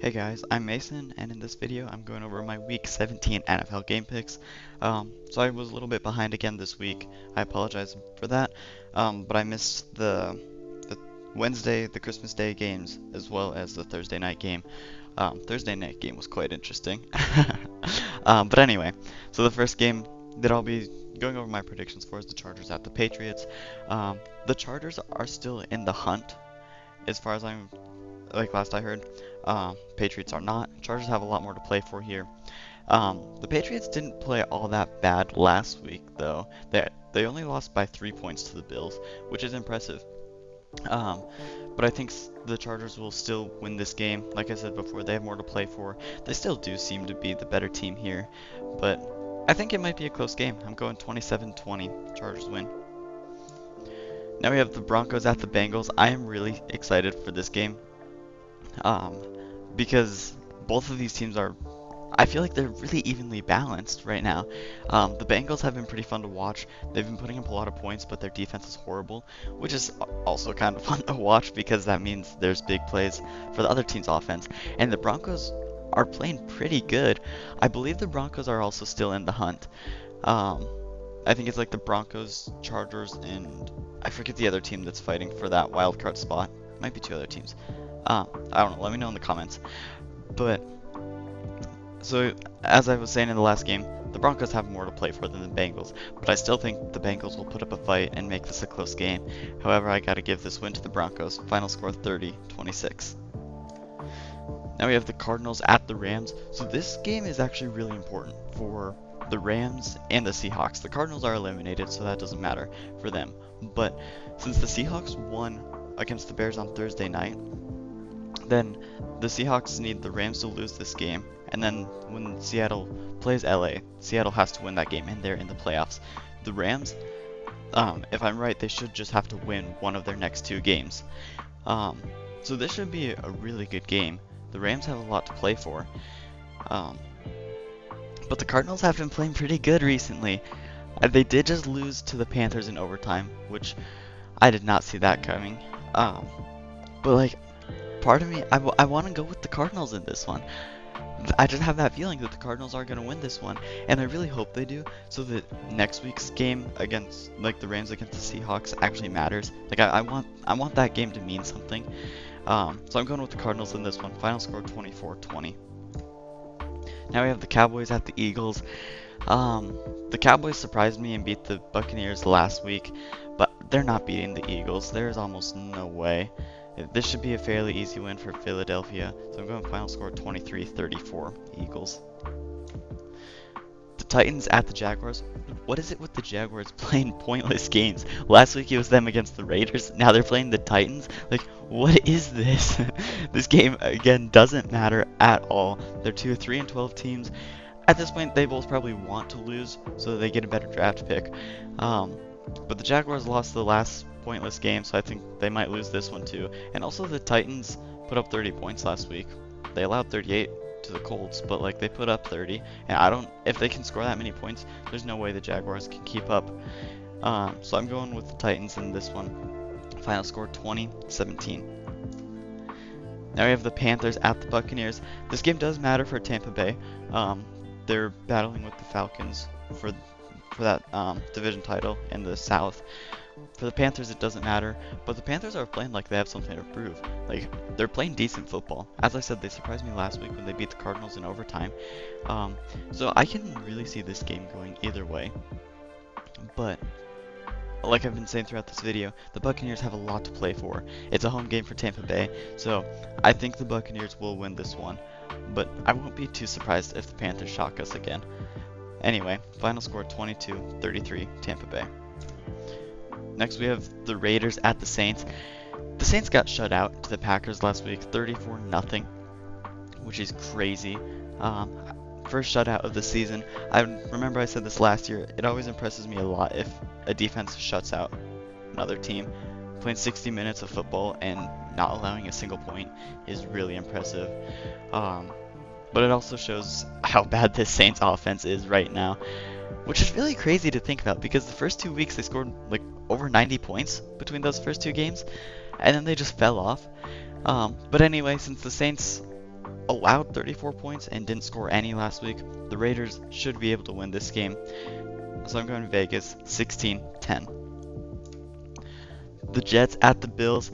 Hey guys, I'm Mason, and in this video I'm going over my Week 17 NFL game picks. So I was a little bit behind again this week. I apologize for that, but I missed the Wednesday, the Christmas Day games, as well as the Thursday night game. Thursday night game was quite interesting. But anyway, so the first game that I'll be going over my predictions for is the Chargers at the Patriots. The Chargers are still in the hunt, as far as I'm like last I heard. Patriots are not. Chargers have a lot more to play for here. The Patriots didn't play all that bad last week, though. They only lost by 3 points to the Bills, which is impressive. Um, but I think the Chargers will still win this game. Like I said before, they have more to play for. They still do seem to be the better team here, but I think it might be a close game. I'm going 27-20. Chargers win. Now we have the Broncos at the Bengals. I am really excited for this game. Um, because both of these teams are, I feel like they're really evenly balanced right now. The Bengals have been pretty fun to watch. They've been putting up a lot of points, but their defense is horrible, which is also kind of fun to watch because that means there's big plays for the other team's offense. And the Broncos are playing pretty good. I believe the Broncos are also still in the hunt. I think it's like the Broncos, Chargers, and I forget the other team that's fighting for that wild card spot. Might be two other teams. I don't know. Let me know in the comments. But so as I was saying in the last game, the Broncos have more to play for than the Bengals, but I still think the Bengals will put up a fight and make this a close game. However, I gotta give this win to the Broncos. Final score 30-26. Now we have the Cardinals at the Rams. So this game is actually really important for the Rams and the Seahawks. The Cardinals are eliminated, so that doesn't matter for them. But since the Seahawks won against the Bears on Thursday night, then the Seahawks need the Rams to lose this game, and then when Seattle plays LA, Seattle has to win that game, and they're in the playoffs. The Rams, if I'm right, they should just have to win one of their next two games. So this should be a really good game. The Rams have a lot to play for. But the Cardinals have been playing pretty good recently. They did just lose to the Panthers in overtime, which I did not see that coming. But like, part of me, I want to go with the Cardinals in this one. I just have that feeling that the Cardinals are going to win this one, and I really hope they do, so that next week's game against, like, the Rams against the Seahawks actually matters. Like, I want that game to mean something. So I'm going with the Cardinals in this one. Final score 24-20. Now we have the Cowboys at the Eagles. The Cowboys surprised me and beat the Buccaneers last week, but they're not beating the Eagles. There's almost no way. This should be a fairly easy win for Philadelphia, so I'm going final score 23-34 Eagles. The Titans at the Jaguars. What is it with the Jaguars playing pointless games? Last week it was them against the Raiders, now they're playing the Titans? Like, what is this? This game, again, doesn't matter at all. They're two 3-12 teams. At this point, they both probably want to lose so that they get a better draft pick. But the Jaguars lost the last pointless game, so I think they might lose this one too. And also the Titans put up 30 points last week. They allowed 38 to the Colts, but like they put up 30, and if they can score that many points, there's no way the Jaguars can keep up. So I'm going with the Titans in this one. Final score 20-17. Now we have the Panthers at the Buccaneers. This game does matter for Tampa Bay. They're battling with the Falcons for that division title in the South. For the Panthers, it doesn't matter, but the Panthers are playing like they have something to prove. Like, they're playing decent football. As I said, they surprised me last week when they beat the Cardinals in overtime. So I can really see this game going either way. But like I've been saying throughout this video, the Buccaneers have a lot to play for. It's a home game for Tampa Bay, so I think the Buccaneers will win this one. But I won't be too surprised if the Panthers shock us again. Anyway, final score 22-33 Tampa Bay. Next we have the Raiders at the Saints. The Saints got shut out to the Packers last week, 34-0, which is crazy. First shutout of the season. I remember I said this last year. It always impresses me a lot if a defense shuts out another team. Playing 60 minutes of football and not allowing a single point is really impressive. But it also shows how bad this Saints offense is right now, which is really crazy to think about because the first 2 weeks they scored like over 90 points between those first two games, and then they just fell off. But anyway, since the Saints allowed 34 points and didn't score any last week. The Raiders should be able to win this game. So I'm going Vegas 16-10. The Jets at the Bills.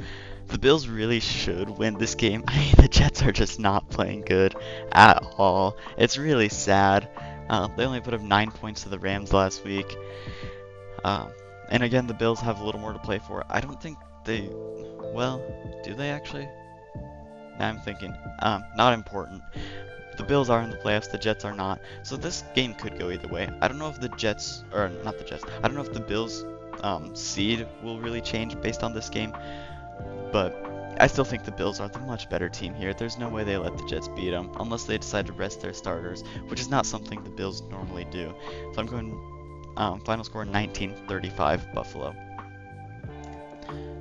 The Bills really should win this game. I mean, the Jets are just not playing good at all. It's really sad. They only put up 9 points to the Rams last week. And again, the Bills have a little more to play for. I don't think they... Well, do they actually? Now I'm thinking. Not important. The Bills are in the playoffs, the Jets are not. So this game could go either way. I don't know if the Jets, or not the Jets, I don't know if the Bills seed will really change based on this game. But I still think the Bills are the much better team here. There's no way they let the Jets beat them unless they decide to rest their starters, which is not something the Bills normally do. So I'm going final score 19-35 Buffalo.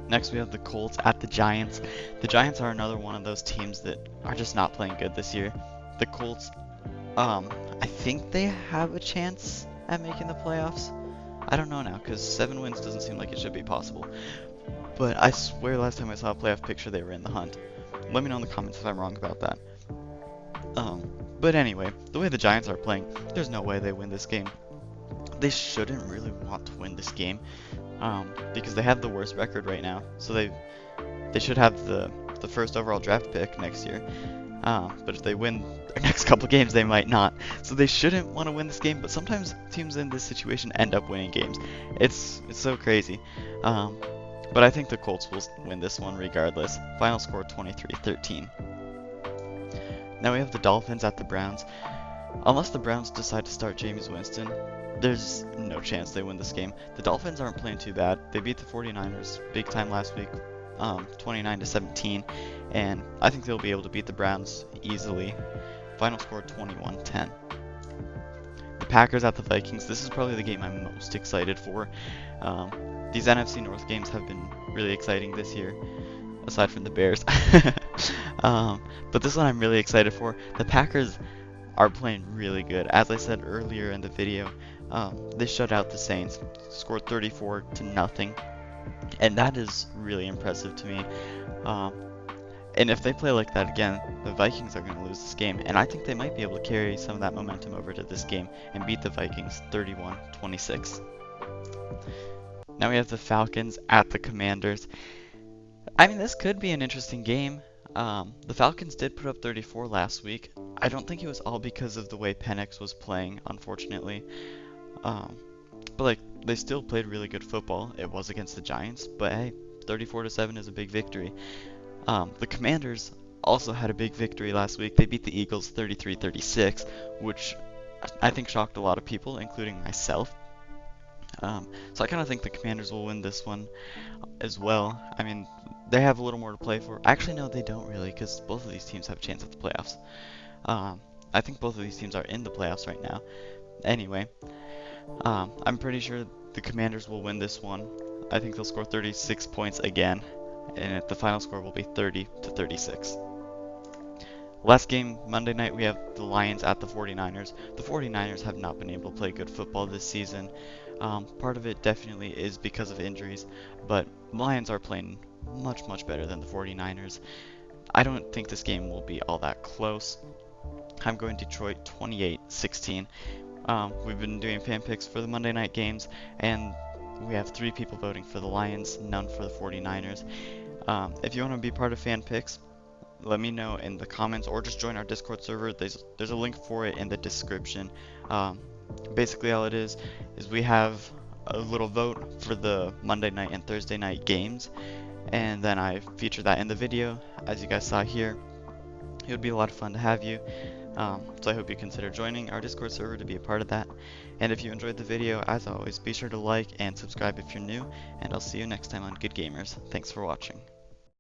Next we have the Colts at the Giants. The Giants are another one of those teams that are just not playing good this year. The Colts, I think they have a chance at making the playoffs. I don't know now, because 7 wins doesn't seem like it should be possible. But I swear last time I saw a playoff picture they were in the hunt. Let me know in the comments if I'm wrong about that. But anyway, the way the Giants are playing, there's no way they win this game. They shouldn't really want to win this game, because they have the worst record right now. So they should have the first overall draft pick next year. But if they win their next couple games, they might not. So they shouldn't want to win this game, but sometimes teams in this situation end up winning games. It's so crazy. But I think the Colts will win this one regardless. Final score 23-13. Now we have the Dolphins at the Browns. Unless the Browns decide to start Jameis Winston, there's no chance they win this game. The Dolphins aren't playing too bad. They beat the 49ers big time last week, 29-17, and I think they'll be able to beat the Browns easily. Final score 21-10. The Packers at the Vikings. This is probably the game I'm most excited for. These NFC North games have been really exciting this year, aside from the Bears. But this one I'm really excited for. The Packers are playing really good. As I said earlier in the video, they shut out the Saints, scored 34-0, and that is really impressive to me. And if they play like that again, the Vikings are going to lose this game, and I think they might be able to carry some of that momentum over to this game and beat the Vikings 31-26. Now we have the Falcons at the Commanders. I mean, this could be an interesting game. The Falcons did put up 34 last week. I don't think it was all because of the way Penix was playing, unfortunately. But like, they still played really good football. It was against the Giants, but hey, 34-7 is a big victory. The Commanders also had a big victory last week. They beat the Eagles 33-36, which I think shocked a lot of people, including myself. So I kind of think the Commanders will win this one as well. I mean, they have a little more to play for. Actually, no, they don't really, because both of these teams have a chance at the playoffs. I think both of these teams are in the playoffs right now. Anyway, I'm pretty sure the Commanders will win this one. I think they'll score 36 points again, and the final score will be 30-36. Last game, Monday night, we have the Lions at the 49ers. The 49ers have not been able to play good football this season. Part of it definitely is because of injuries, but Lions are playing much, much better than the 49ers. I don't think this game will be all that close. I'm going Detroit 28-16. We've been doing fan picks for the Monday night games, and we have 3 people voting for the Lions, none for the 49ers. If you want to be part of fan picks, let me know in the comments, or just join our Discord server. There's a link for it in the description. Basically all it is we have a little vote for the Monday night and Thursday night games, and then I feature that in the video, as you guys saw here. It would be a lot of fun to have you, so I hope you consider joining our Discord server to be a part of that. And if you enjoyed the video, as always, be sure to like and subscribe if you're new, and I'll see you next time on Good Gamers. Thanks for watching.